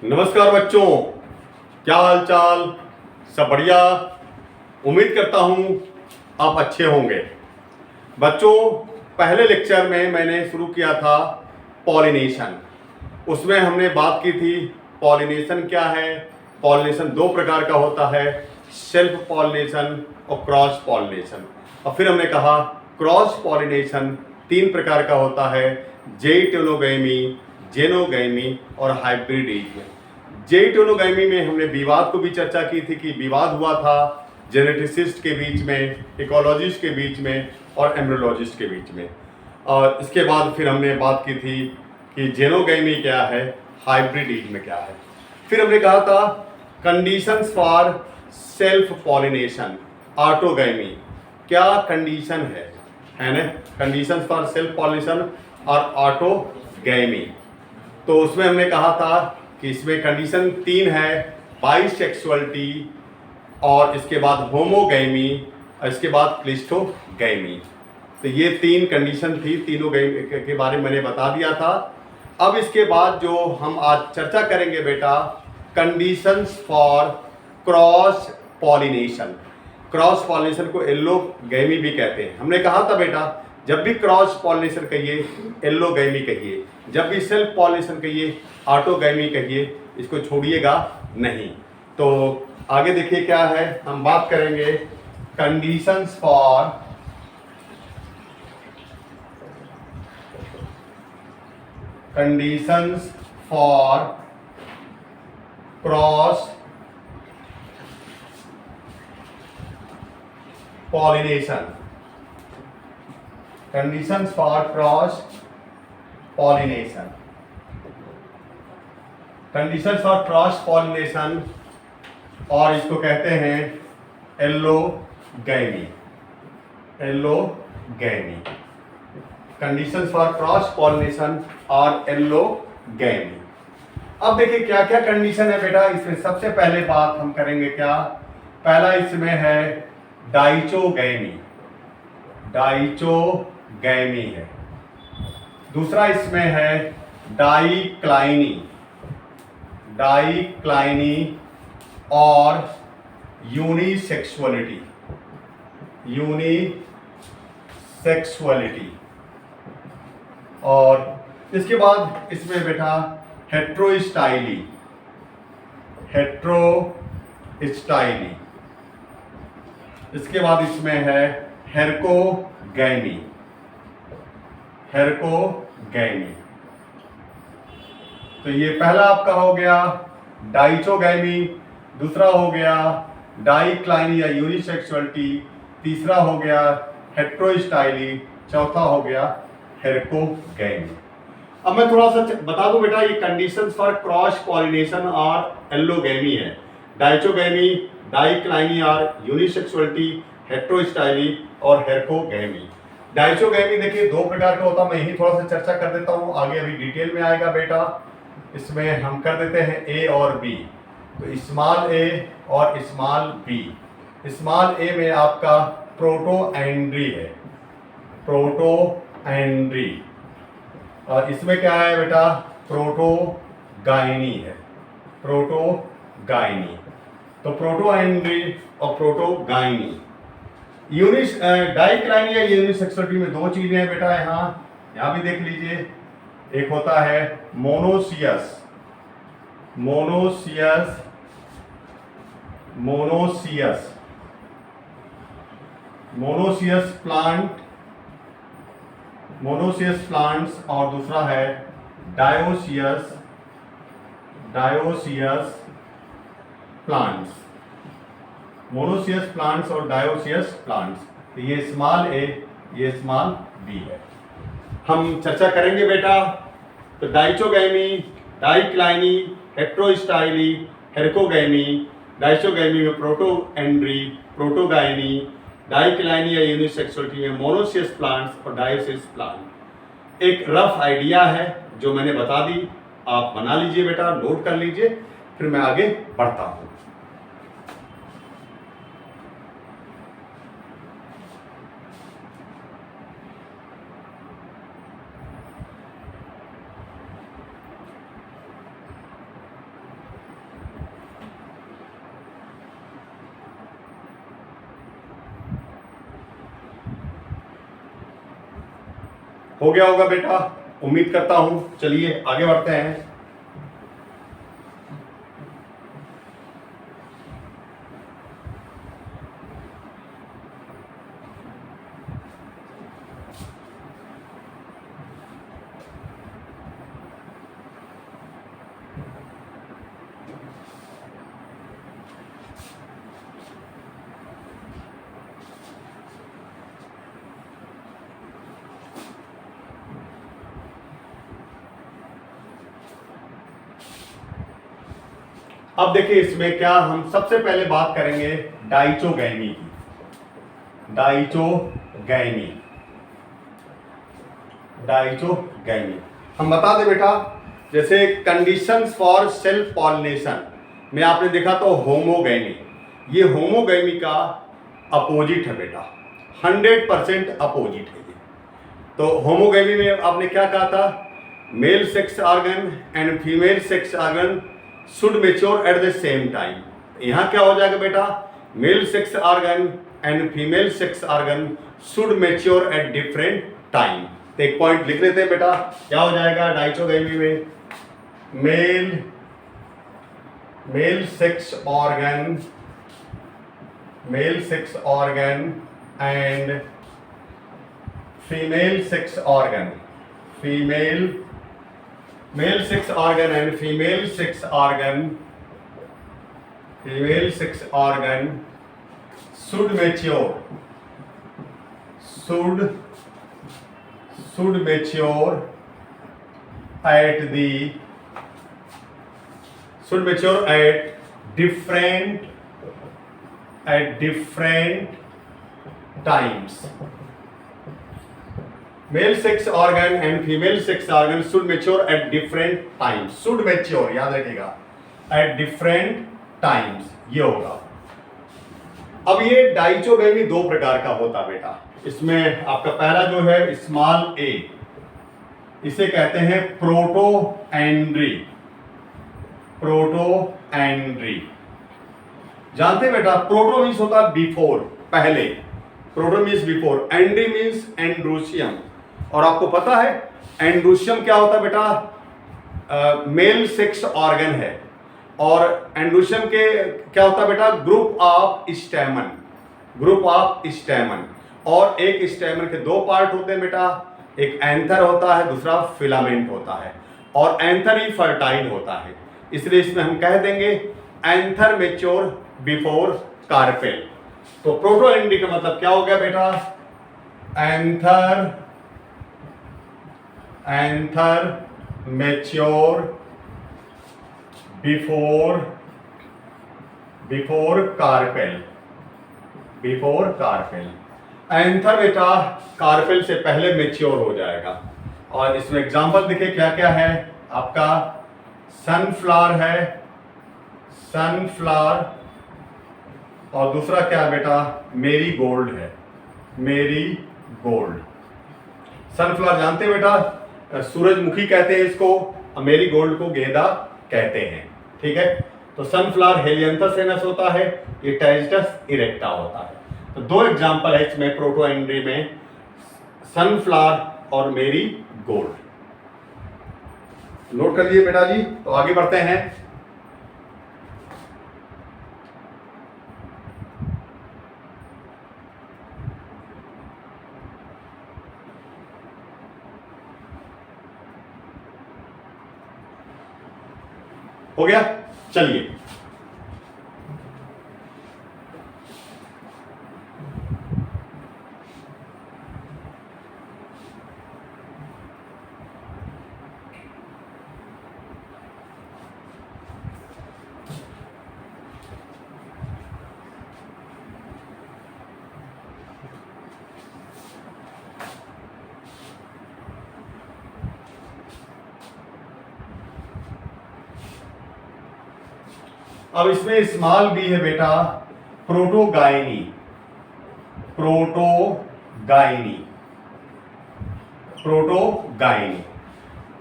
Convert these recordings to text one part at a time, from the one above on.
नमस्कार बच्चों, क्या हाल चाल। सब बढ़िया। उम्मीद करता हूँ आप अच्छे होंगे। बच्चों, पहले लेक्चर में मैंने शुरू किया था पॉलिनेशन। उसमें हमने बात की थी पॉलिनेशन क्या है। पॉलिनेशन दो प्रकार का होता है, सेल्फ पॉलिनेशन और क्रॉस पॉलिनेशन। और फिर हमने कहा क्रॉस पॉलिनेशन तीन प्रकार का होता है, जेइटोनोगैमी, जेनोगैमी और हाइब्रिडिज्म। जेइटोनोगैमी में हमने विवाद को भी चर्चा की थी कि विवाद हुआ था जेनेटिसिस्ट के बीच में, इकोलॉजिस्ट के बीच में और एम्ब्रियोलॉजिस्ट के बीच में। और इसके बाद फिर हमने बात की थी कि जेनोगैमी क्या है, हाइब्रिडिज्म क्या है। फिर हमने कहा था conditions for self pollination, autogamy. क्या कंडीशन है ना, कंडीशंस फॉर सेल्फ पॉलिनेशन और ऑटोगैमी। तो उसमें हमने कहा था कि इसमें कंडीशन तीन है, बाइसेक्सुअलिटी और इसके बाद होमोगैमी और इसके बाद क्लिस्टोगैमी। तो ये तीन कंडीशन थी, तीनों गैमी के बारे में मैंने बता दिया था। अब इसके बाद जो हम आज चर्चा करेंगे बेटा, conditions for cross pollination. Cross pollination को एल्लोगैमी भी कहते हैं। हमने कहा था बेटा, जब भी क्रॉस पॉलिनेशन कहिए एल्लोगैमी कहिए, जब भी सेल्फ पॉलिनेशन कहिए ऑटोगैमी कहिए, इसको छोड़िएगा नहीं। तो आगे देखिए क्या है, हम बात करेंगे conditions for cross pollination. Conditions for cross pollination, condition for cross pollination, और इसको कहते हैं एल्लोगैमी। एल्लोगैमी, कंडीशंस फॉर क्रॉस पॉलिनेशन और एल्लोगैमी। अब देखिए क्या क्या कंडीशन है बेटा। इसमें सबसे पहले बात हम करेंगे क्या, पहला इसमें है डाइचोगैमी। डाइचोगैमी है। दूसरा इसमें है डाइक्लाइनी। डाइक्लाइनी और यूनिसेक्सुअलिटी। यूनिसेक्सुअलिटी। और इसके बाद इसमें बेटा हेट्रोस्टाइली। हेट्रोस्टाइली। इसके बाद इसमें है हेरकोगैमी। हेरकोगैमी। तो ये पहला आपका हो गया डाइचोगैमी, दूसरा हो गया डाइक्लाइनी या यूनिसेक्सुअलिटी, तीसरा हो गया हेट्रोस्टाइली, चौथा हो गया हेरकोगैमी। अब मैं थोड़ा सा बता दूं बेटा, ये कंडीशंस फॉर क्रॉस पॉलिनेशन और एल्लोगैमी है। डाइचोगैमी, डाइक्लाइनी और यूनिसेक्सुअलिटी, हेट्रोस्टाइली और हेरकोगैमी। डाइचोगैमी देखिए दो प्रकार का होता है, मैं यही थोड़ा सा चर्चा कर देता हूँ, आगे अभी डिटेल में आएगा बेटा। इसमें हम कर देते हैं ए और बी। तो स्मॉल ए और स्मॉल बी। स्मॉल ए में आपका प्रोटोएंड्री है, प्रोटोएंड्री। और इसमें क्या है बेटा, प्रोटोगाइनी है, प्रोटोगाइनी। तो प्रोटोएंड्री और प्रोटोगाइनी। डाइक्लाइनी या यूनिसेक्सुअलिटी में दो चीजें हैं बेटा, यहाँ भी देख लीजिए। एक होता है monoecious, monoecious, monoecious, monoecious plant, monoecious plants, और दूसरा है dioecious, dioecious plants. Monoecious plants और डायोसियस प्लांट्स। तो ये स्मॉल ए, ये स्मॉल बी है। हम चर्चा करेंगे बेटा। तो डाइचोगैमी, डाइक्लाइनी, हेट्रोस्टाइली, हेरकोगैमी। डाइचोगैमी में प्रोटोएंड्री, प्रोटोगाइनी, डाइक्लाइनी या यूनिसेक्सुअलिटी में मोनोसियस प्लांट्स और डायोसियस प्लांट। एक रफ आइडिया है जो मैंने बता दी, आप बना लीजिए बेटा, नोट कर लीजिए, फिर मैं आगे बढ़ता हूं। हो गया होगा बेटा, उम्मीद करता हूं। चलिए आगे बढ़ते हैं। अब देखिए इसमें क्या, हम सबसे पहले बात करेंगे डाइचोगैमी की। डाइचोगैमी हम बता दें बेटा, जैसे कंडीशंस फॉर सेल्फ पॉलिनेशन में आपने देखा तो होमोगैमी, ये होमोगैमी का अपोजिट है बेटा, 100% अपोजिट है ये। तो होमोगैमी में आपने क्या कहा था, male sex organ and female sex organ should mature at the same time. यहाँ क्या हो जाएगा बेटा, male sex organ and female sex organ should mature at different time. तो एक पॉइंट लिख लेते हैं बेटा, क्या हो जाएगा डाइचोगैमी में, male sex organ and female sex organ, male sex organ and female sex organ should mature at different times. Male sex organ and female sex organ should mature at different times, should mature याद रखिएगा, at different times ये होगा। अब ये डाइचोगैमी दो प्रकार का होता बेटा, इसमें आपका पहला जो है स्मॉल ए, इसे कहते हैं प्रोटोएंड्री। जानते हैं बेटा, प्रोटो मीन्स होता है बिफोर, पहले, proto means before, andro means androecium. और आपको पता है एंड्रोशियम क्या होता है बेटा, मेल सेक्स ऑर्गन है, और एंड्रोशियम के क्या होता है बेटा, ग्रुप ऑफ स्टैमन। और एक स्टैमन के दो पार्ट होते हैं बेटा, एक एंथर होता है, दूसरा फिलामेंट होता है, और एंथर ही फर्टाइल होता है, इसलिए इसमें हम कह देंगे एंथर मेच्योर बिफोर कार्पेल। तो प्रोटोएंड्री का मतलब क्या हो गया बेटा, anther mature before carpel. Anther बेटा कार्पेल से पहले मेच्योर हो जाएगा। और इसमें एग्जांपल देखिए क्या क्या है, आपका सनफ्लावर है, और दूसरा क्या है बेटा, मेरीगोल्ड है, सनफ्लावर जानते हैं बेटा, सूरजमुखी कहते हैं इसको, मेरीगोल्ड को गेंदा कहते हैं, ठीक है। तो सनफ्लावर हेलियंथस एनस होता है, ये टाइजिटस इरेक्टा होता है। तो दो एग्जांपल है इसमें प्रोटोएंड्री में, सनफ्लावर और मेरीगोल्ड। नोट कर लिए बेटा जी। तो आगे बढ़ते हैं। हो गया, चलिए अब इसमें स्मॉल बी है बेटा, प्रोटोगाइनी।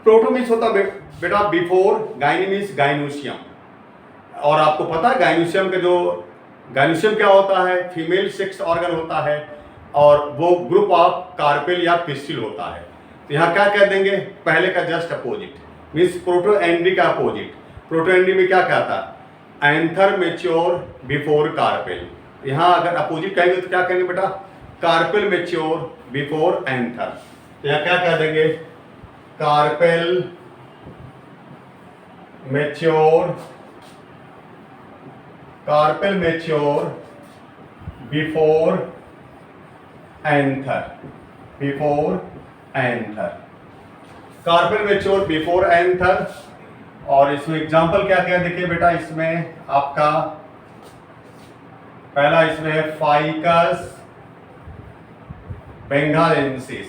प्रोटो मीन्स होता बेटा बिफोर, गाइनी मीन्स गाइनोशियम। और आपको पता है गाइनोशियम क्या होता है, फीमेल सेक्स ऑर्गन होता है, और वो ग्रुप ऑफ कार्पेल या पिस्टिल होता है। तो यहाँ क्या कह देंगे, पहले का जस्ट अपोजिट, मीन्स प्रोटोएंड्री का अपोजिट। प्रोटोएंड्री में क्या कहता है, एंथर मेच्योर बिफोर कार्पेल। यहाँ अगर अपोजिट कहेंगे तो क्या कहेंगे बेटा, कार्पेल मेच्योर बिफोर एंथर। तो यहाँ क्या कह देंगे, carpel mature, carpel mature before anther, before anther, carpel mature before anther. और इसमें एग्जांपल क्या क्या देखिए बेटा, इसमें आपका पहला इसमें है ficus benghalensis,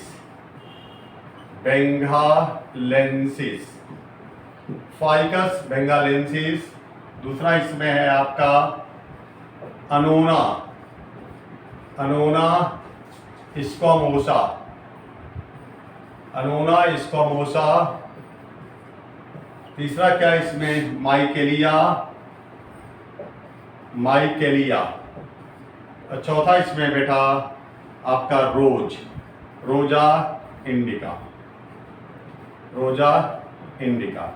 benghalensis, ficus benghalensis. दूसरा इसमें है आपका अनोना, अनोना स्क्वामोसा, अनोना स्क्वामोसा। तीसरा क्या इसमें, माइकेलिया, माइकेलिया। और चौथा इसमें बेटा आपका रोज, Rosa indica, Rosa indica.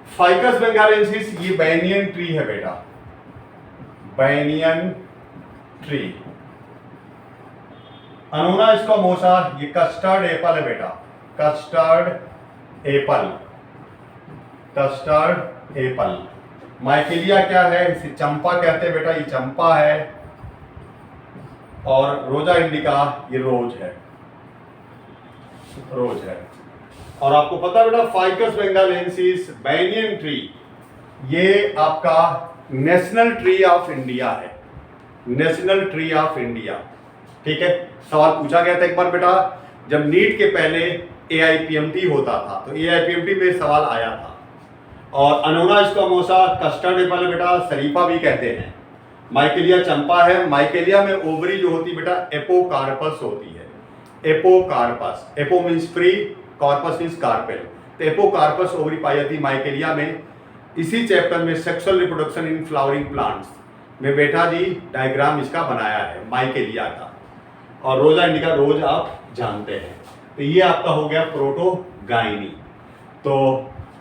Ficus benghalensis ये बैनियन ट्री है बेटा, बैनियन ट्री। अनोना स्क्वामोसा ये कस्टर्ड एप्पल है बेटा, कस्टर्ड एप्पल, कस्टर्ड एप्पल। माइकेलिया क्या है, इसे चंपा कहते हैं बेटा, ये चंपा है। और रोजा इंडिका ये रोज है, रोज है। और आपको पता है बेटा फाइकस बेंगालेंसिस बैनियन ट्री ये आपका नेशनल ट्री ऑफ इंडिया है, नेशनल ट्री ऑफ इंडिया। ठीक है, सवाल पूछा गया था एक बार बेटा, जब नीट के पहले AIPMT होता था तो AIPMT में सवाल आया था। और अनोना स्क्वामोसा कस्टर्ड एप्पल है बेटा, शरीफा भी कहते हैं। माइकेलिया चंपा है। माइकेलिया में ओवरी जो होती है बेटा एपोकार्पस होती है, apocarpous, apo means free, carpus means carpel. तो एपोकार्पस ओवरी पाई जाती है माइकेलिया में। इसी चैप्टर में sexual reproduction in flowering plants में बेटा जी डायग्राम इसका बनाया है माइकेलिया का। और रोजा इंडिका रोज आप जानते हैं। तो ये आपका हो गया प्रोटोगाइनी। तो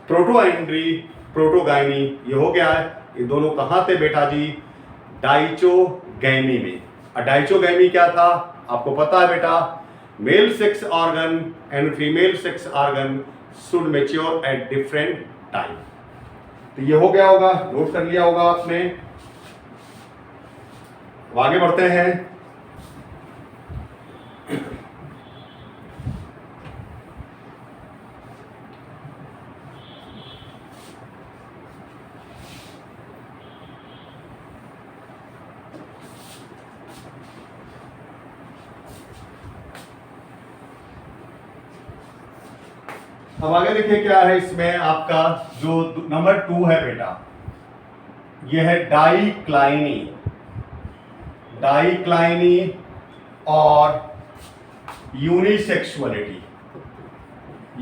प्रोटोएंड्री, प्रोटोगाइनी ये हो गया है। ये दोनों कहाँ थे बेटा जी, डाइचोगैमी में। और डाइचोगैमी क्या था आपको पता है बेटा, male sex organ and female sex organ should mature at different time. तो ये हो गया होगा, नोट कर लिया होगा आपने। आगे बढ़ते हैं। अब आगे देखिए क्या है इसमें आपका जो नंबर 2 है बेटा, यह है डाइक्लाइनी, डाइक्लाइनी और यूनिसेक्सुअलिटी,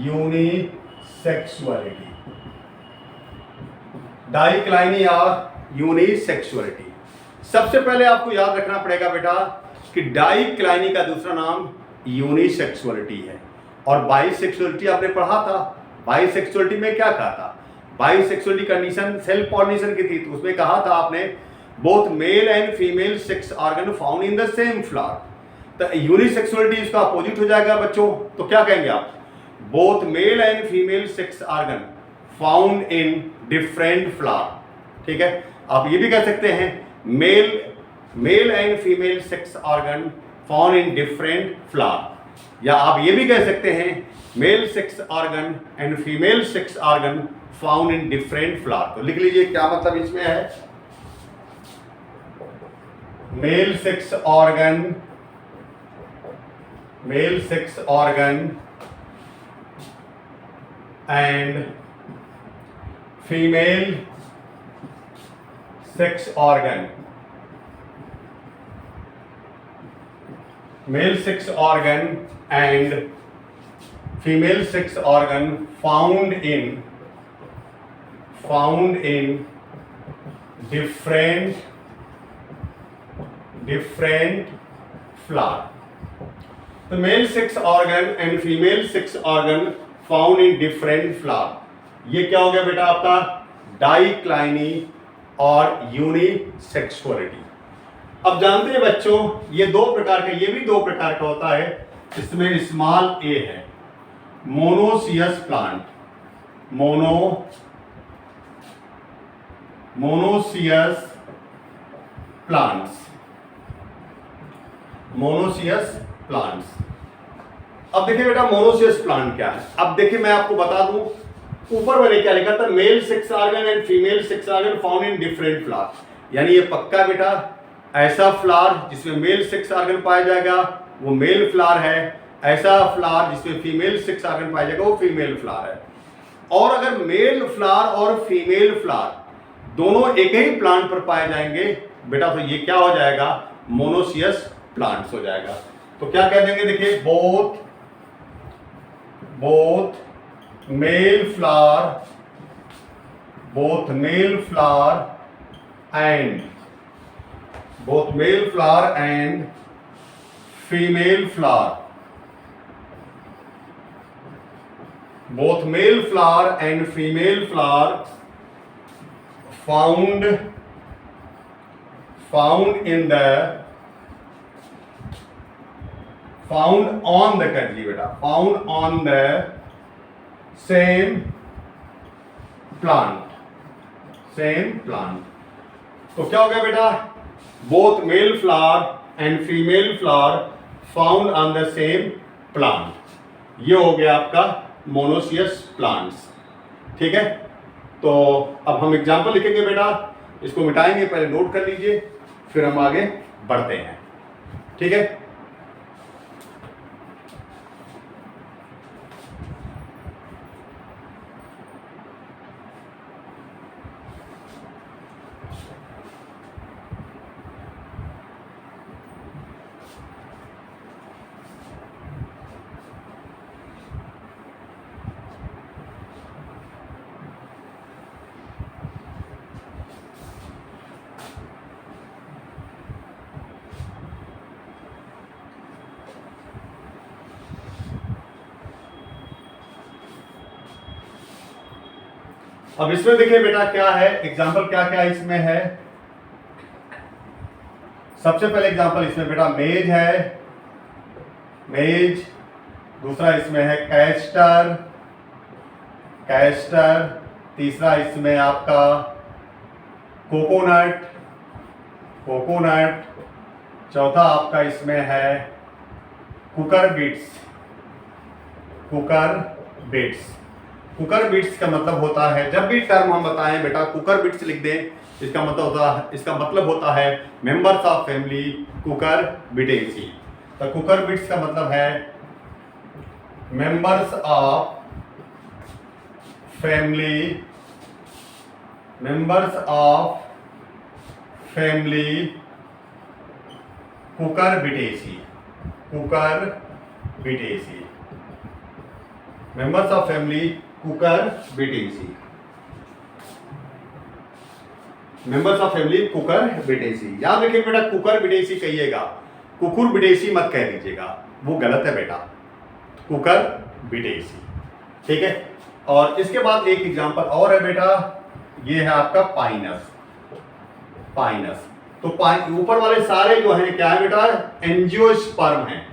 यूनिसेक्सुअलिटी, डाइक्लाइनी और यूनिसेक्सुअलिटी। सबसे पहले आपको याद रखना पड़ेगा बेटा कि डाइक्लाइनी का दूसरा नाम यूनिसेक्सुअलिटी है। और बाइसेक्सुअलिटी आपने पढ़ा था, बाइसेक्सुअलिटी में क्या कहा था, बाइसेक्सुअलिटी कंडीशन सेल्फ पॉलिनेशन की थी। तो उसमें कहा था आपने both male and female sex organ found in the same flower. तो यूनिसेक्सुअलिटी इसका अपोजिट हो जाएगा बच्चों। तो क्या कहेंगे आप, both male and female sex organ found in different flower. ठीक है, आप ये भी कह सकते हैं male and female sex organ found in different flower. या आप ये भी कह सकते हैं male sex organ and female sex organ found in different flower. तो लिख लीजिए क्या मतलब इसमें है, male sex organ, male sex organ and female sex organ, male sex organ and female sex organ found in different flower। तो male sex organ and female sex organ found in different flower. ये क्या हो गया बेटा आपका dicliny और unisexuality. अब जानते हैं बच्चों ये दो प्रकार का, ये भी दो प्रकार का होता है। इसमें स्मॉल ए है मोनोसियस प्लांट, मोनोसियस प्लांट्स। अब देखिए बेटा मोनोसियस प्लांट क्या है। अब देखिए मैं आपको बता दूं ऊपर मैंने क्या लिखा था, male sex organ and female sex organ found in different flower. यानी ये पक्का बेटा ऐसा फ्लावर जिसमें मेल सेक्स ऑर्गन पाया जाएगा वो मेल फ्लावर है, ऐसा फ्लावर जिसमें फीमेल सेक्स ऑर्गन पाया जाएगा वो फीमेल फ्लावर है। और अगर मेल फ्लावर और फीमेल फ्लावर दोनों एक ही प्लांट पर पाए जाएंगे बेटा तो ये क्या हो जाएगा मोनोसियस प्लांट्स हो जाएगा। तो क्या कह देंगे देखिए both male flower and female flower, both male flower and female flower found on the same plant। तो क्या हो गया बेटा both male flower and female flower found on the same plant। ये हो गया आपका मोनोसियस प्लांट्स। ठीक है, तो अब हम एग्जाम्पल लिखेंगे बेटा, इसको मिटाएंगे, पहले नोट कर लीजिए फिर हम आगे बढ़ते हैं। ठीक है, अब इसमें देखिए बेटा क्या है एग्जाम्पल, क्या क्या इसमें है। सबसे पहले एग्जाम्पल इसमें बेटा मेज है, मेज। दूसरा इसमें है कैस्टर। तीसरा इसमें आपका कोकोनट। चौथा आपका इसमें है कुकर बिट्स का मतलब होता है, जब भी टर्म हम बताएं बेटा कुकर बिट्स लिख दें, इसका मतलब होता है members of family cucurbitaceae. तो कुकर बिट्स का मतलब है members of family cucurbitaceae. Members of family cucurbitaceae. याद रखिए बेटा कुकर बिटेसी कहिएगा, कुकुर बिटेसी मत कह दीजिएगा, वो गलत है बेटा, कुकर बिटेसी। ठीक है, और इसके बाद एक एग्जांपल और है बेटा, ये है आपका पाइनस। तो ऊपर वाले सारे जो हैं क्या है बेटा एंजियोस्पर्म है,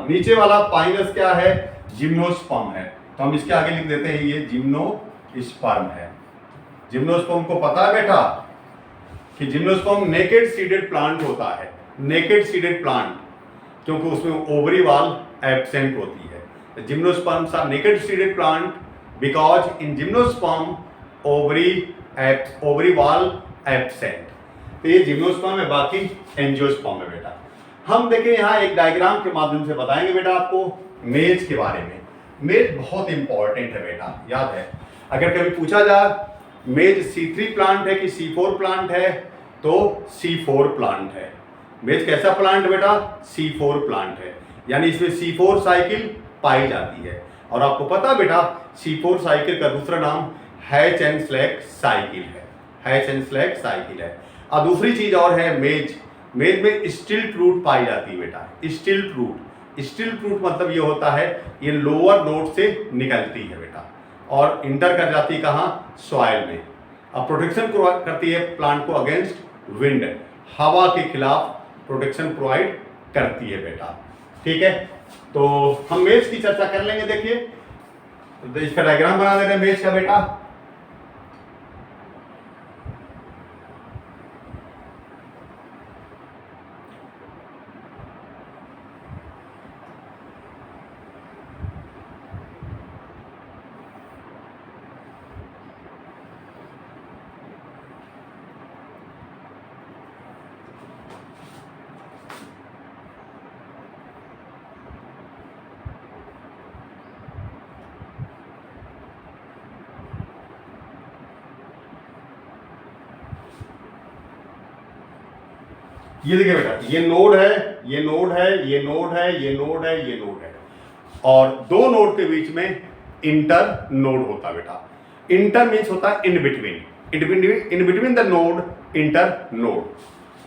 नीचे वाला पाइनस क्या है जिम्नोस्पर्म है। तो हम इसके आगे लिख देते हैं ये जिम्नोस्पर्म है। जिम्नोस्पर्म को पता है बेटा कि जिम्नोस्पर्म नेकेड सीडेड प्लांट होता है, क्योंकि उसमें ओवरी वॉल एब्सेंट होती है। Gymnosperms are naked seeded plant because in gymnosperm ovary wall absent. तो ये जिम्नोस्पर्म है, बाकी एंजियोस्पर्म है बेटा। हम देखें यहाँ एक डायग्राम के माध्यम से बताएंगे बेटा आपको मेज के बारे में। मेज बहुत इंपॉर्टेंट है बेटा, याद है अगर कभी पूछा जाए मेज C3 प्लांट है कि C4 प्लांट है, तो C4 प्लांट है। मेज कैसा प्लांट है बेटा C4 प्लांट है, यानी इसमें C4 साइकिल पाई जाती है। और आपको पता बेटा C4 साइकिल का दूसरा नाम हैच एंड स्लैक साइकिल है। और दूसरी चीज और है मेज में स्टिल्ट रूट पाई जाती है बेटा, स्टिल्ट रूट। स्टिल रूट मतलब ये होता है ये लोअर नोड से निकलती है बेटा और इंटर कर जाती है कहाँ, सॉइल में। अब प्रोटेक्शन करती है प्लांट को अगेंस्ट विंड, हवा के खिलाफ प्रोटेक्शन प्रोवाइड करती है बेटा। ठीक है, तो हम मेज की चर्चा कर लेंगे। देखिए तो इसका डायग्राम बना दे रहे हैं मेज का बेटा। ये देखिए बेटा, ये नोड है, ये नोड है, ये नोड है, ये नोड है, ये नोड है, और दो नोड के बीच में इंटर नोड होता है बेटा। इंटर मीन्स होता है in between, in between the node inter node.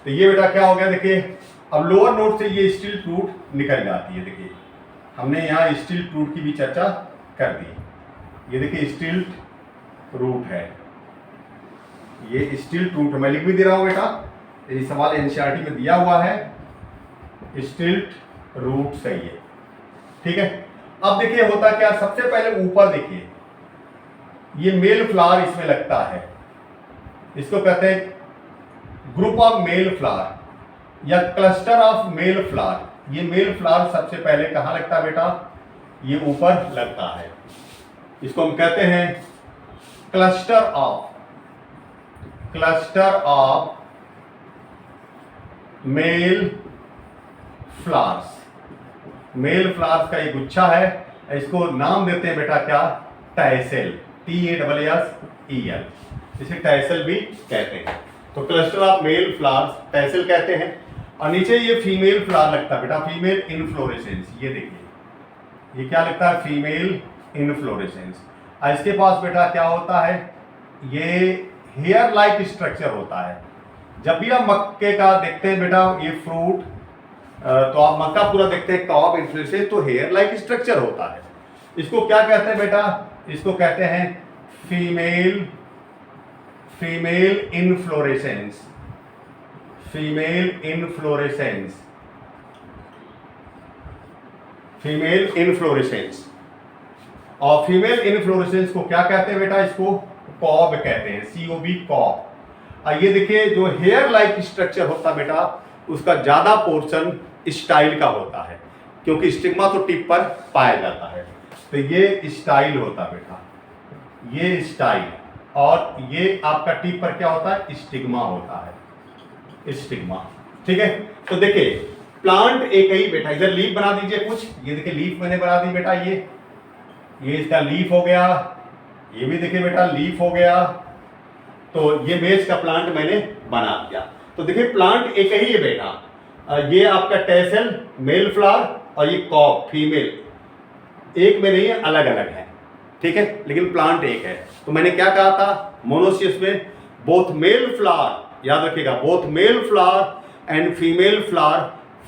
तो ये बेटा क्या हो गया, देखिए अब लोअर नोड से ये स्टील रूट निकल जाती है। देखिए हमने यहाँ स्टील रूट की भी चर्चा कर दी। ये देखिए स्टील रूट है, ये स्टील रूट मैं लिख भी दे रहा हूँ बेटा, ये सवाल एनसीईआरटी में दिया हुआ है, स्टिल्ट रूट सही है। ठीक है, अब देखिए होता क्या, सबसे पहले ऊपर देखिए ये मेल फ्लावर इसमें लगता है, इसको कहते हैं ग्रुप ऑफ मेल फ्लावर या क्लस्टर ऑफ मेल फ्लावर। ये मेल फ्लावर सबसे पहले कहां लगता है बेटा, ये ऊपर लगता है, इसको हम कहते हैं cluster of male flowers. Male flowers का एक गुच्छा है, इसको नाम देते हैं बेटा क्या, टैसेल, TASSEL, इसे टैसेल भी कहते हैं। तो क्लस्टर ऑफ मेल फ्लावर्स टैसेल कहते हैं। और नीचे ये फीमेल फ्लावर लगता है बेटा, फीमेल इनफ्लोरेसेंस। ये देखिए ये क्या लगता है, फीमेल इनफ्लोरेसेंस। और इसके पास बेटा क्या होता है, ये हेयर लाइक स्ट्रक्चर होता है। जब भी आप मक्के का देखते हैं बेटा ये फ्रूट, तो आप मक्का पूरा देखते हैं टॉप इन्फ्लोरेसेंस, तो हेयर लाइक स्ट्रक्चर होता है। इसको क्या कहते हैं बेटा, इसको कहते हैं फीमेल इनफ्लोरेसेंस, फीमेल इनफ्लोरेसेंस। और फीमेल इनफ्लोरेसेंस को क्या कहते हैं बेटा, इसको कॉब कहते हैं, COB कॉब। ये देखिए जो हेयर लाइक स्ट्रक्चर होता है बेटा, उसका ज्यादा पोर्शन स्टाइल का होता है, क्योंकि स्टिग्मा तो टिप पर पाया जाता है। तो ये स्टाइल होता है बेटा, ये स्टाइल, और ये आपका टिप पर क्या होता है, स्टिग्मा होता है, स्टिग्मा। ठीक है, तो देखिए प्लांट एक ही बेटा, इधर लीफ बना दीजिए कुछ। ये देखिए लीफ मैंने बना दी बेटा, ये इसका लीफ हो गया, ये भी देखिए बेटा लीफ हो गया। तो ये मेज का प्लांट मैंने बना दिया। तो देखिए प्लांट एक ही है बेटा, ये आपका टैसेल मेल फ्लावर और ये कॉप फीमेल, एक में नहीं है, अलग अलग है। ठीक है, लेकिन प्लांट एक है। तो मैंने क्या कहा था, मोनोसियस में बोथ मेल फ्लावर, याद रखिएगा, both male flower and female flower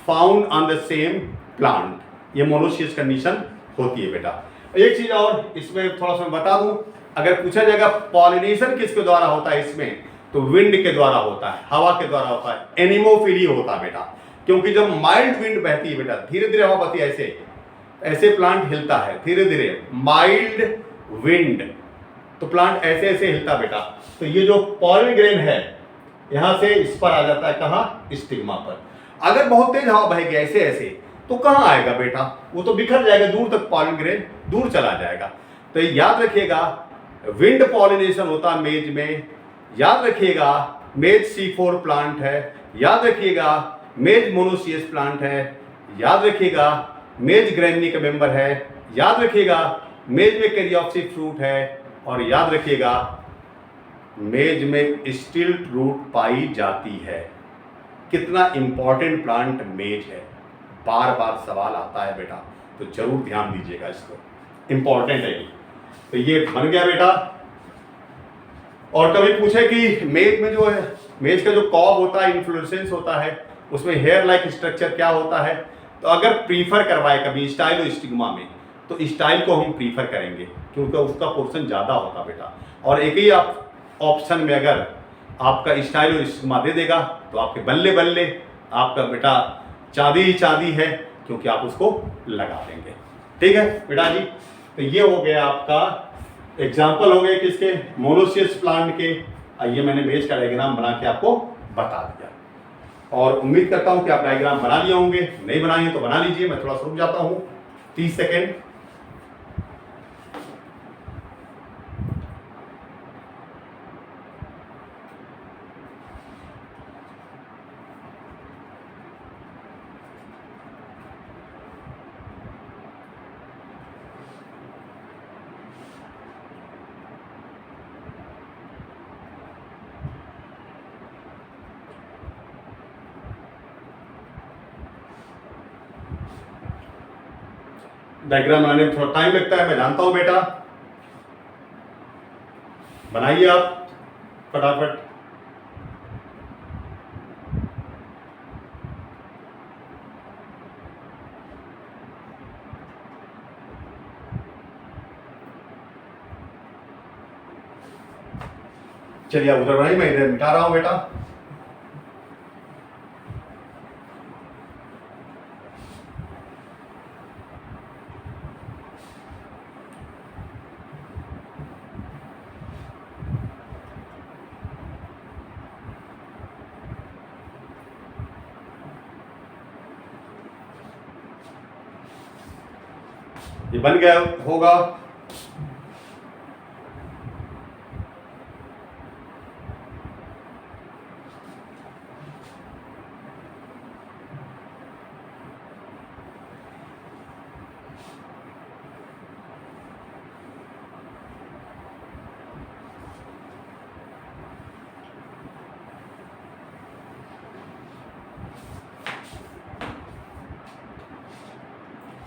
found on the same plant, ये मोनोसियस कंडीशन होती है बेटा। एक चीज और इसमें थोड़ा सा बता दूं, अगर पूछा जाएगा पॉलिनेशन किसके द्वारा होता है इसमें, तो विंड के द्वारा होता है, हवा के द्वारा होता है, एनिमोफिली होता है बेटा। क्योंकि जब माइल्ड विंड बहती है बेटा, धीरे धीरे हवा बहती है, ऐसे प्लांट हिलता है, धीरे धीरे माइल्ड विंड, तो प्लांट ऐसे ऐसे हिलता बेटा। तो ये जो पॉलन ग्रेन है यहां से इस पर आ जाता है, कहाँ, स्टिग्मा पर। अगर बहुत तेज हवा बहेगी ऐसे ऐसे, तो कहाँ आएगा बेटा, वो तो बिखर जाएगा दूर तक, पॉलन ग्रेन दूर चला जाएगा। तो याद रखिएगा विंड पॉलिनेशन होता है मेज में, याद रखिएगा मेज C4 प्लांट है, याद रखिएगा मेज मोनोसियस प्लांट है, याद रखिएगा मेज ग्रैमिनी का मेंबर है, याद रखिएगा मेज में कैरियोप्सिस फ्रूट है, और याद रखिएगा मेज में स्टिल्ट रूट पाई जाती है। कितना इंपॉर्टेंट प्लांट मेज है, बार बार सवाल आता है बेटा, तो जरूर ध्यान दीजिएगा इसको, इंपॉर्टेंट है ये। तो ये बन गया बेटा। और कभी पूछे कि मेज में जो है, मेज का जो कॉब होता है, इन्फ्लोरेसेंस होता है, उसमें हेयर लाइक स्ट्रक्चर क्या होता है, तो अगर प्रीफर करवाए कभी स्टाइल और स्टिग्मा में, तो स्टाइल को हम प्रीफर करेंगे क्योंकि उसका पोर्शन ज़्यादा होता बेटा। और एक ही आप ऑप्शन में अगर आपका स्टाइल और स्टिग्मा दे देगा तो आपके बल्ले बल्ले, आपका बेटा चांदी ही चांदी है, क्योंकि आप उसको लगा देंगे। ठीक है बेटा जी, तो ये हो गया आपका एग्जाम्पल हो गए किसके, मोनोसियस प्लांट के। आइए मैंने बेस का डायग्राम बना के आपको बता दिया, और उम्मीद करता हूं कि आप डायग्राम बना लिए होंगे। नहीं बनाए तो बना लीजिए, मैं थोड़ा सा रुक जाता हूं 30 सेकेंड। डायग्राम बनाने में थोड़ा टाइम लगता है, मैं जानता हूं बेटा। बनाइए आप फटाफट। चलिए आप उधर बनाइए, मैं इधर मिटा रहा हूं बेटा। ये बन गया होगा।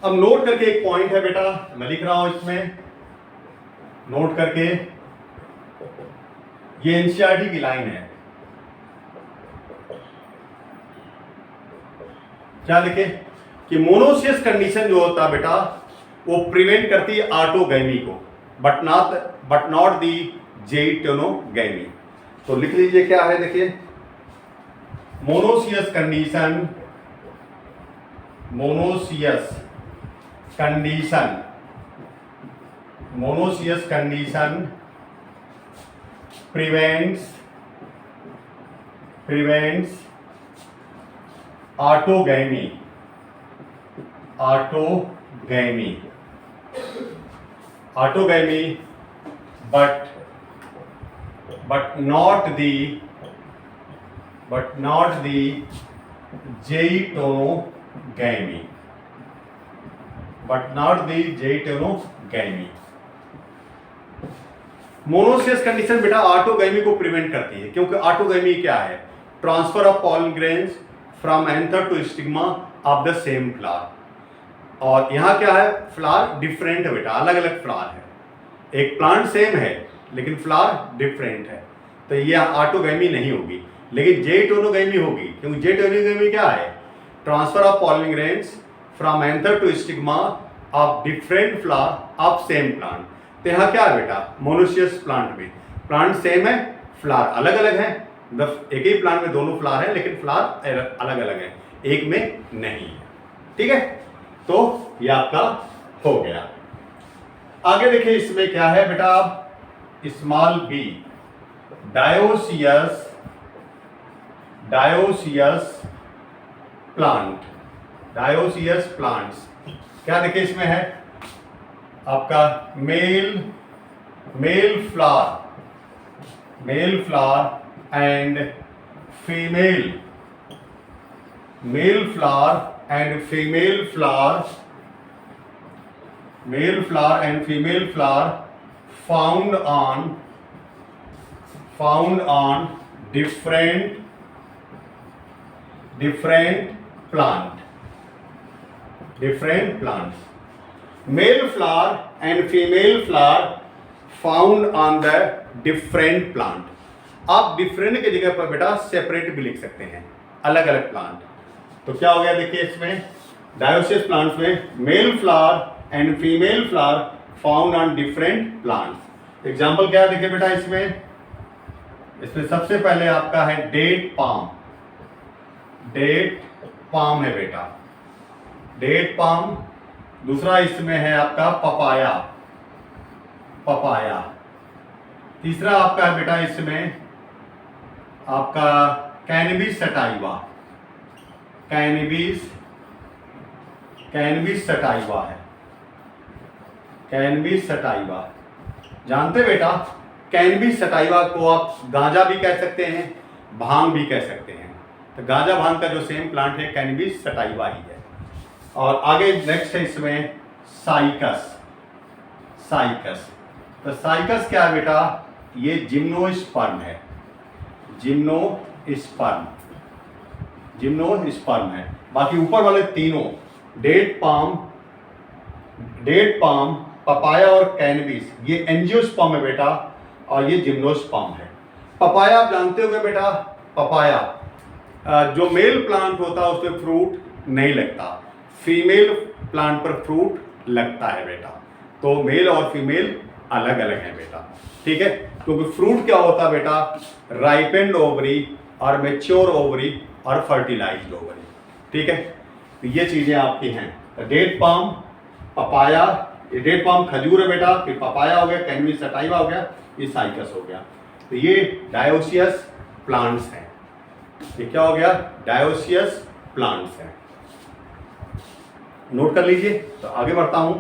अब नोट करके एक पॉइंट है बेटा, मैं लिख रहा हूं इसमें, नोट करके। ये एनसीईआरटी की लाइन है, क्या लिखे कि मोनोसियस कंडीशन जो होता है बेटा वो प्रिवेंट करती है ऑटोगैमी को, बट नॉट दी जेइटोनोगैमी। तो लिख लीजिए क्या है, देखिए monoecious condition prevents autogamy but not the J-tonogamy, monoecious condition बेटा ऑटोगैमी को प्रिवेंट करती है, क्योंकि ऑटोगैमी क्या है, transfer of pollen grains from anther to stigma of the same flower. और यहाँ क्या है, फ्लावर डिफरेंट है बेटा, अलग अलग फ्लावर है, एक प्लांट सेम है लेकिन फ्लावर डिफरेंट है, तो ये ऑटोगैमी नहीं होगी, लेकिन जेटोनोगैमी होगी, क्योंकि जेटोनोगैमी क्या है, transfer of pollen grains from anther to stigma of different flower of same plant. तो यहाँ क्या है बेटा, मोनोसियस प्लांट में प्लांट सेम है, फ्लावर अलग अलग है। एक ही प्लांट में दोनों फ्लावर है लेकिन फ्लावर अलग अलग है, एक में नहीं है। ठीक है, तो ये आपका हो गया। आगे देखिए इसमें क्या है बेटा, आप स्मॉल बी डायोसियस प्लांट्स, क्या देखिए इसमें है आपका male flower and female flower found on different plants. Male flower and female flower found on the different plant. आप डिफरेंट की जगह पर बेटा सेपरेट भी लिख सकते हैं, अलग अलग प्लांट। तो क्या हो गया देखिए इसमें, डायोसियस प्लांट्स में male flower and female flower found on different plants. Example क्या है देखिए बेटा, इसमें सबसे पहले आपका है डेट पाम। डेट पाम है बेटा, डेट पाम। दूसरा इसमें है आपका पपाया, पपाया। तीसरा आपका है बेटा इसमें आपका कैनबिस सटाइवा, कैनबिस सटाइवा है, कैनबिस सटाइवा। जानते बेटा, कैनबिस सटाइवा को आप गांजा भी कह सकते हैं, भांग भी कह सकते हैं। तो गांजा भांग का जो सेम प्लांट है कैनबिस सटाइवा ही है। और आगे नेक्स्ट है इसमें साइकस, साइकस। तो साइकस क्या है बेटा, ये जिम्नोस्पर्म है, जिम्नोस्पर्म, जिम्नोस्पर्म है। बाकी ऊपर वाले तीनों डेट पाम, पपाया और कैनबिस, ये एंजियोस्पर्म है बेटा, और ये जिम्नोस्पर्म है। पपाया आप जानते होंगे बेटा, पपाया जो मेल प्लांट होता है उसमें फ्रूट नहीं लगता, फीमेल प्लांट पर फ्रूट लगता है बेटा। तो मेल और फीमेल अलग अलग है बेटा, ठीक है। क्योंकि फ्रूट क्या होता है बेटा, राइपेंड ओवरी और मैच्योर ओवरी और फर्टिलाइज्ड ओवरी, ठीक है। तो ये चीजें आपकी हैं। डेट पाम, पपाया, ये डेट पाम खजूर है बेटा, फिर पपाया हो गया, कैनबिस सटाइवा हो गया, ये साइकस हो गया। तो ये डायोसियस प्लांट्स हैं। ये क्या हो गया, डायोसियस प्लांट्स हैं। नोट कर लीजिए। तो आगे बढ़ता हूं।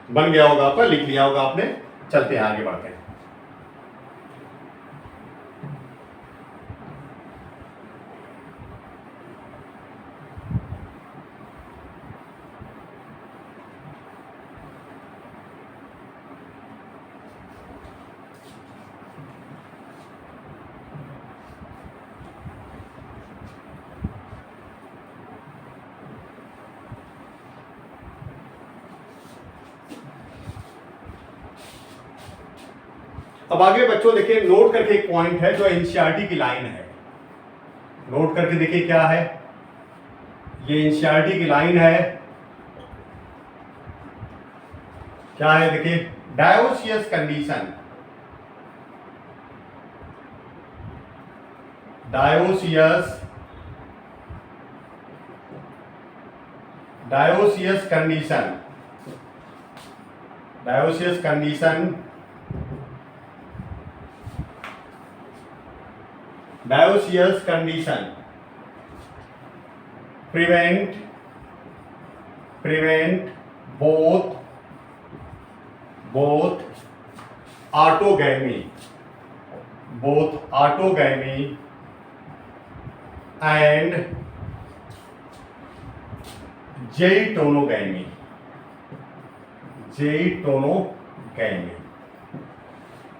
बन गया होगा आपका, लिख लिया होगा आपने। चलते हैं आगे बढ़ते हैं। अब आगे बच्चों देखिए, नोट करके एक पॉइंट है जो एनसीईआरटी की लाइन है। नोट करके देखिए क्या है, ये एनसीईआरटी की लाइन है। क्या है देखिए, dioecious condition, dioecious condition, dioecious condition, dioecious condition prevent both autogamy and geitonogamy.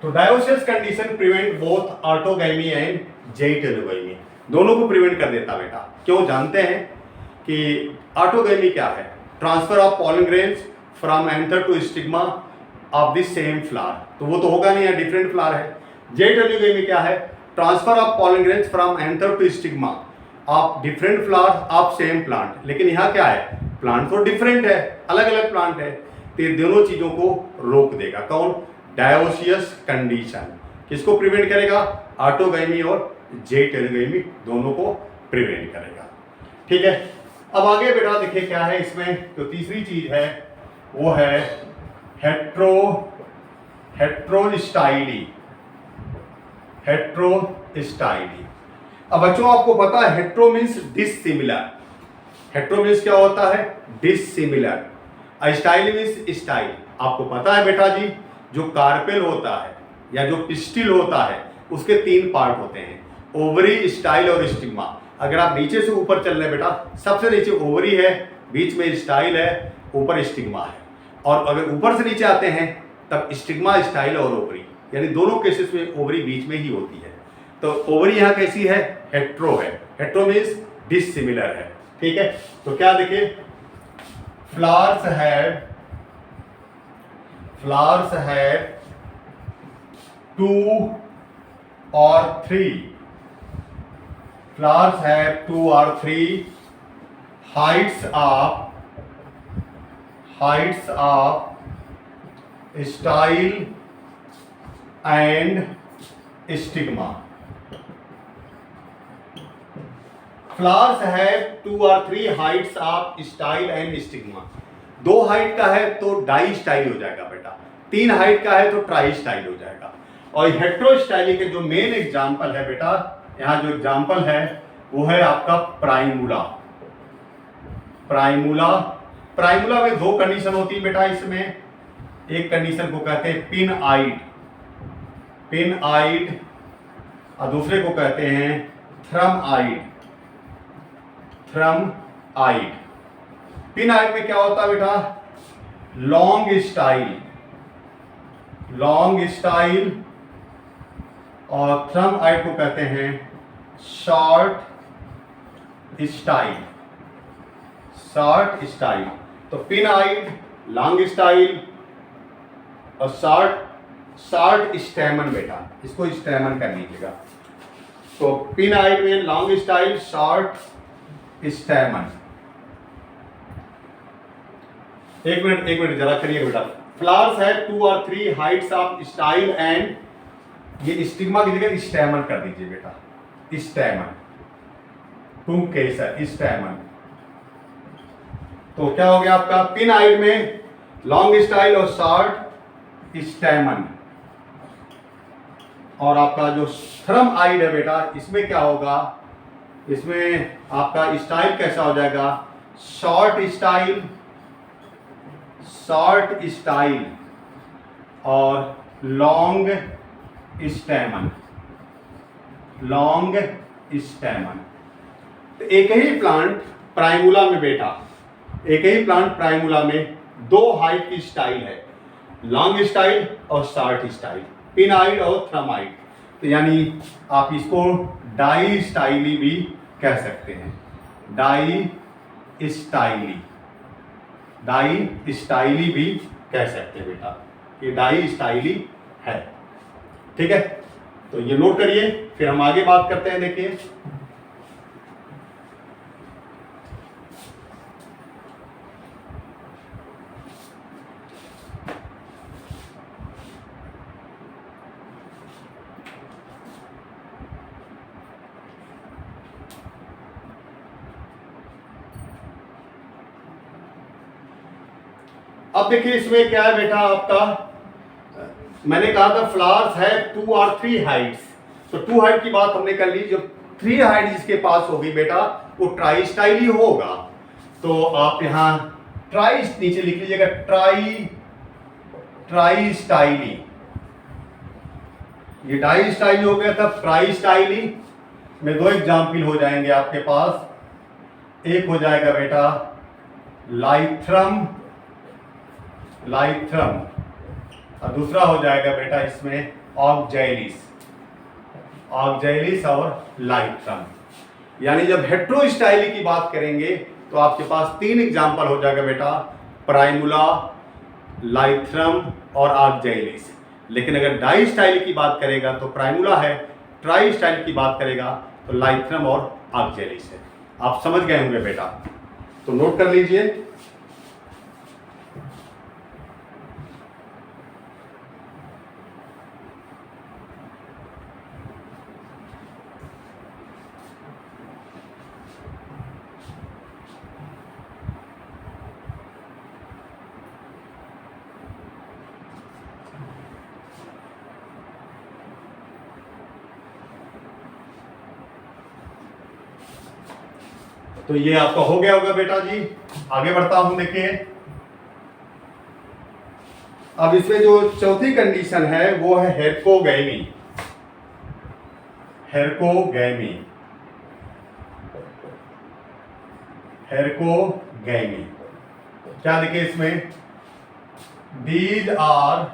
तो dioecious condition prevent both autogamy and geitonogamy, दोनों को प्रिवेंट कर देता बेटा। क्यों, जानते हैं कि ऑटोगैमी क्या है, transfer of pollen grains from anther to stigma of the same flower, तो वो तो होगा नहीं, है डिफरेंट फ्लावर है। ज़ेइटोनोगैमी क्या है, transfer of pollen grains from anther to stigma of different flowers of same plant. लेकिन यहाँ क्या है, प्लांट तो डिफरेंट है, अलग अलग प्लांट है, तो ये दोनों चीजों को रोक देगा। कौन, डायोसियस कंडीशन। किसको प्रिवेंट करेगा, ऑटोगैमी और ज़ेइटोनोगैमी दोनों को प्रिवेंट करेगा, ठीक है। अब आगे बेटा देखिए क्या है इसमें, तो तीसरी चीज है वो है हेट्रोस्टाइली। अब बच्चों आपको पता है hetero means dissimilar. Hetero means क्या होता है, डिसिमिलर। Style means style. आपको पता है बेटा जी, जो कार्पेल होता है या जो पिस्टिल होता है उसके 3 पार्ट होते हैं, ओवरी, स्टाइल और स्टिग्मा। अगर आप नीचे से ऊपर चल रहे बेटा, सबसे नीचे ओवरी है, बीच में स्टाइल है, ऊपर स्टिग्मा है। और अगर ऊपर से नीचे आते हैं तब स्टिग्मा, स्टाइल और ओवरी, यानी दोनों केसेस में ओवरी बीच में ही होती है। तो ओवरी यहाँ कैसी है? हेट्रो है। हेट्रो मीन्स डिसिमिलर है। ठीक है, तो क्या देखिए, flowers have 2 or 3 flowers have 2 or 3 heights of style and stigma. Flowers have 2 or 3 heights of style and stigma. 2 height का है तो डाई स्टाइल हो जाएगा बेटा, 3 हाइट का है तो ट्राई स्टाइल हो जाएगा। और हेट्रोस्टाइली के जो मेन एग्जाम्पल है बेटा, यहाँ जो एग्जाम्पल है वो है आपका प्राइमूला। प्राइमूला में 2 कंडीशन होती है बेटा इसमें। एक कंडीशन को कहते हैं पिन आइड और दूसरे को कहते हैं थ्रम आइड। पिन आइड में क्या होता है बेटा? लॉन्ग स्टाइल, और थ्रम आइड को कहते हैं शॉर्ट स्टाइल। तो पिन आइड, लॉन्ग स्टाइल और शॉर्ट स्टैमन बेटा, इसको स्टैमन कर लीजिएगा। तो पिन आइड में लॉन्ग स्टाइल, शॉर्ट स्टैमन। एक मिनट जरा करिए बेटा। फ्लावर्स है 2 or 3 Heights of style and, ये स्टिग्मा की जगह स्टैमन कर दीजिए बेटा, स्टैमन, टू केस है स्टैमन। तो क्या हो गया आपका? पिन आइड में लॉन्ग स्टाइल और शॉर्ट स्टैमन। और आपका जो थ्रम आइड है बेटा, इसमें क्या होगा? इसमें आपका स्टाइल कैसा हो जाएगा? शॉर्ट स्टाइल और लॉन्ग स्टैमन। तो एक ही प्लांट प्राइमूला में 2 हाइट की स्टाइल है, लॉन्ग स्टाइल और शॉर्ट स्टाइल, पिन आइड और थ्रम आइड। तो यानी आप इसको डाई स्टाइली भी कह सकते हैं, डाई स्टाइली भी कह सकते हैं बेटा, ये डाई स्टाइली है। ठीक है, तो ये नोट करिए, फिर हम आगे बात करते हैं। देखिए, अब देखिए इसमें क्या है बेटा आपका, मैंने कहा था फ्लावर्स है 2 or 3 हाइट्स। तो 2 हाइट की बात हमने कर ली, जो 3 हाइट जिसके पास होगी बेटा वो ट्राई स्टाइल ही होगा। तो आप यहाँ ट्राई नीचे लिख लीजिएगा, ट्राई स्टाइली। ये डाई स्टाइली हो गया था, ट्राई स्टाइली में 2 एग्जाम्पल हो जाएंगे आपके पास। एक हो जाएगा बेटा लाइथ्रम और दूसरा हो जाएगा बेटा इसमें ऑक्जैलिस और लाइथ्रम। यानी जब हेट्रोस्टाइली की बात करेंगे तो आपके पास 3 एग्जाम्पल हो जाएगा बेटा, प्राइमूला, लाइथ्रम और ऑक्जैलिस। लेकिन अगर डाई स्टाइल की बात करेगा तो प्राइमूला है, ट्राई स्टाइल की बात करेगा तो लाइथ्रम और ऑक्जैलिस है। आप समझ गए होंगे बेटा, तो नोट कर लीजिए। तो ये आपका हो गया होगा बेटा जी। आगे बढ़ता हूं, देखिए अब इसमें जो चौथी कंडीशन है वो है हेरकोगैमी। हेरकोगैमी, हेरकोगैमी क्या लिखे इसमें? These are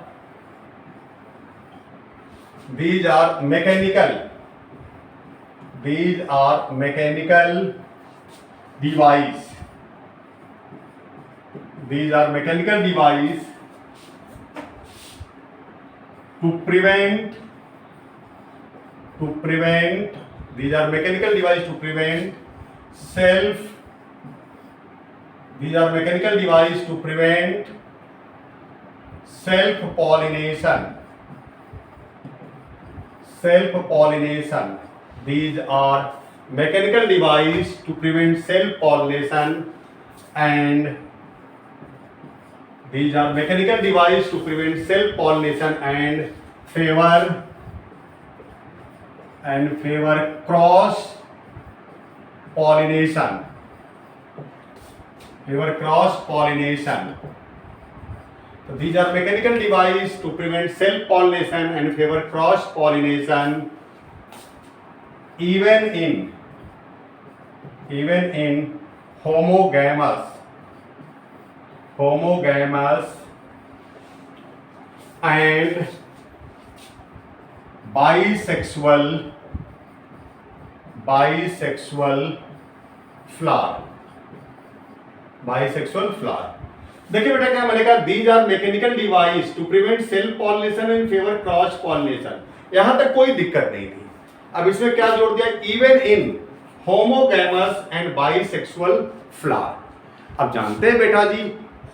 mechanical, these are mechanical device, these are mechanical device to prevent, these are mechanical device to prevent self, these are mechanical device to prevent self pollination, self pollination. These are mechanical device to prevent self pollination, and these are mechanical device to prevent self pollination and favor cross pollination, favor cross pollination. So these are mechanical device to prevent self pollination and favor cross pollination even in homogamous and bisexual flower, bisexual flower. देखिए बेटा क्या मैंने कहा, these are mechanical device to prevent self pollination and favour cross pollination, यहां तक कोई दिक्कत नहीं थी। अब इसमें क्या जोड़ दिया? Even in homogamous and bisexual flower. अब जानते हैं बेटा जी,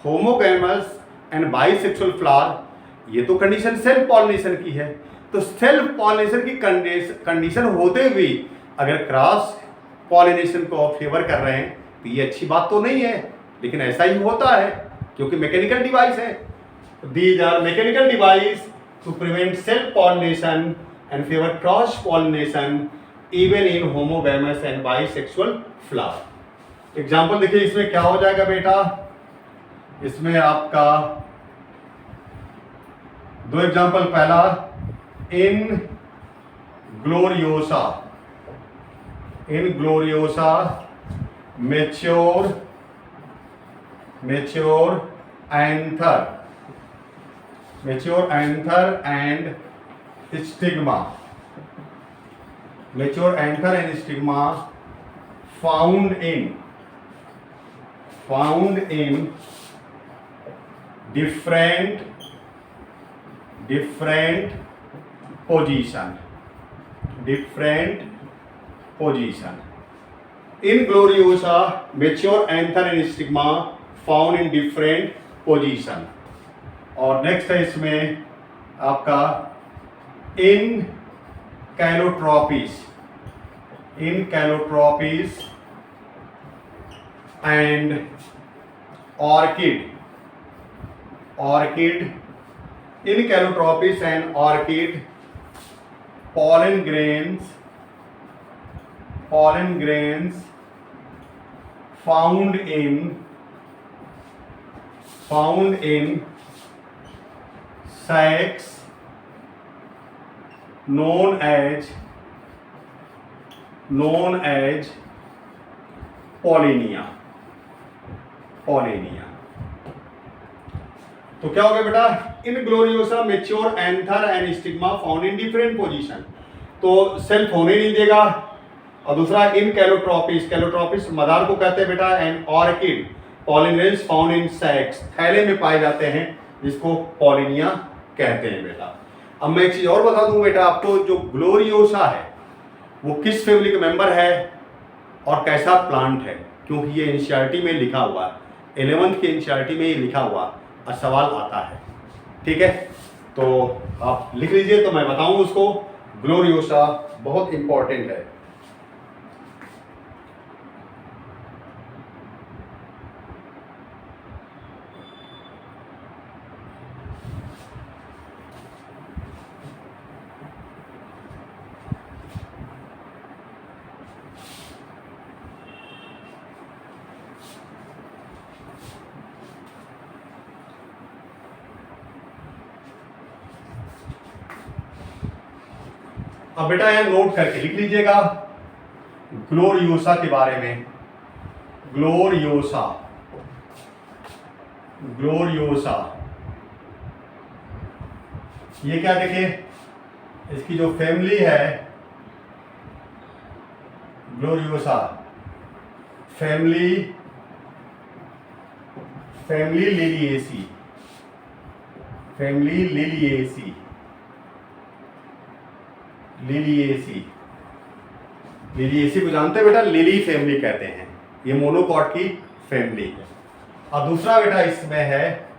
होमोगैमस एंड बाइसेक्सुअल फ्लावर ये तो कंडीशन सेल्फ पॉलिनेशन की है, तो सेल्फ पॉलिनेशन की कंडीशन होते हुए अगर क्रॉस पॉलिनेशन को फेवर कर रहे हैं तो ये अच्छी बात तो नहीं है, लेकिन ऐसा ही होता है क्योंकि मैकेनिकल डिवाइस है। These are mechanical device to prevent self pollination and favor cross pollination even in homogamous and bisexual flower. Example देखिए इसमें क्या हो जाएगा बेटा, इसमें आपका दो एग्जाम्पल, पहला in Gloriosa anther and stigma, mature anther and stigma found in different position, in gloriosa mature anther and stigma found in different position। और नेक्स्ट है इसमें आपका in calotropis and orchid, in calotropis and orchid pollen grains found in sacs known as pollinia। तो क्या हो गया बेटा, in Gloriosa mature anther and stigma found in different position, तो सेल्फ होने नहीं देगा। और दूसरा इन कैलोट्रोपिस मदार को कहते हैं बेटा, and orchid pollen grains found in sacs, थैले में पाए जाते हैं जिसको पॉलिनिया कहते हैं बेटा। अब मैं एक चीज और बता दूं बेटा आपको, जो ग्लोरियोसा है वो किस फैमिली का मेंबर है और कैसा प्लांट है, क्योंकि ये एनसीईआरटी में लिखा हुआ है, 11th के एनसीईआरटी में ये लिखा हुआ और सवाल आता है। ठीक है, तो आप लिख लीजिए तो मैं बताऊं उसको। ग्लोरियोसा बहुत इंपॉर्टेंट है। अब बेटा यह नोट करके लिख लीजिएगा ग्लोरियोसा के बारे में। ग्लोरियोसा, ग्लोरियोसा ये क्या देखिए, इसकी जो फैमिली है gloriosa, family Liliaceae, family Liliaceae, Liliaceae को जानते हैं बेटा, लिली फैमिली कहते हैं, ये मोनोकॉट की फैमिली है। और दूसरा बेटा इसमें है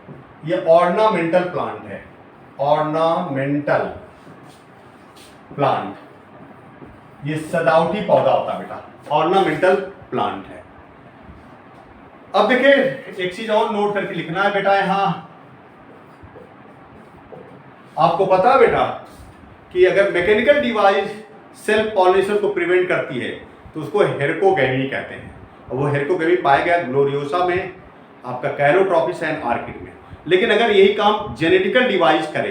ये ऑर्नामेंटल प्लांट है, ऑर्नामेंटल प्लांट, ये सजावटी पौधा होता है बेटा, ऑर्नामेंटल प्लांट है। अब देखिए एक चीज और नोट करके लिखना है बेटा, यहां आपको पता है बेटा कि अगर मैकेनिकल डिवाइस सेल्फ पॉलिनेशन को प्रिवेंट करती है तो उसको हेरकोगेमी कहते हैं, और वो हेरकोगेमी पाया गया ग्लोरियोसा में, आपका कैरोट्रॉपिस एंड आर्किड में। लेकिन अगर यही काम जेनेटिकल डिवाइस करे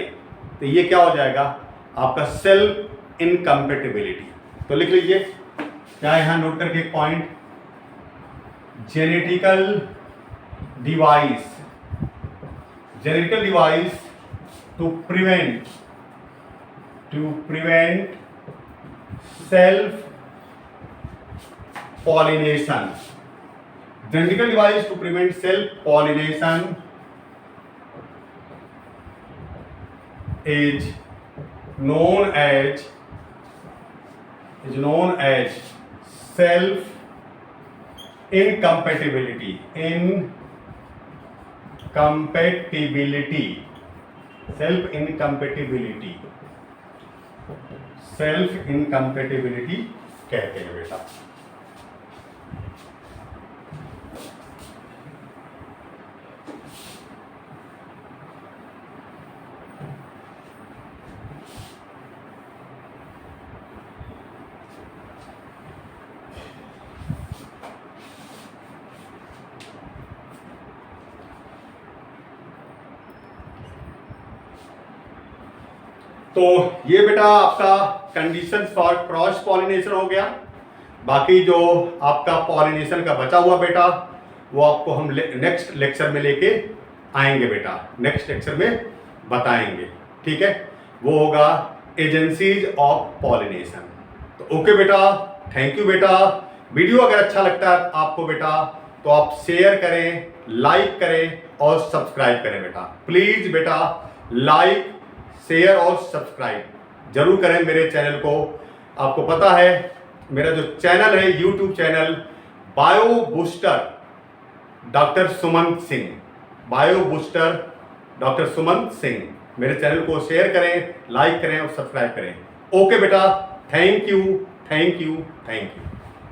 तो ये क्या हो जाएगा, आपका सेल्फ इनकम्पेटिबिलिटी। तो लिख लीजिए क्या यहां नोट करके एक point, genetical device to prevent self pollination, genetical device to prevent self pollination is known as self incompatibility, self incompatibility कहते हैं बेटा। तो ये बेटा आपका कंडीशन फॉर क्रॉस पॉलिनेशन हो गया। बाकी जो आपका पॉलिनेशन का बचा हुआ बेटा वो आपको हम नेक्स्ट लेक्चर में लेके आएंगे बेटा, नेक्स्ट लेक्चर में बताएंगे, ठीक है। वो होगा एजेंसीज ऑफ पॉलिनेशन। तो ओके बेटा, थैंक यू बेटा। वीडियो अगर अच्छा लगता है आपको बेटा तो आप शेयर करें, लाइक करें और सब्सक्राइब करें बेटा। प्लीज बेटा लाइक, शेयर और सब्सक्राइब जरूर करें मेरे चैनल को। आपको पता है मेरा जो चैनल है YouTube channel bio booster doctor Sumant Singh, bio booster doctor Sumant Singh, मेरे चैनल को शेयर करें, लाइक करें और सब्सक्राइब करें। ओके बेटा, thank you, thank you, thank you.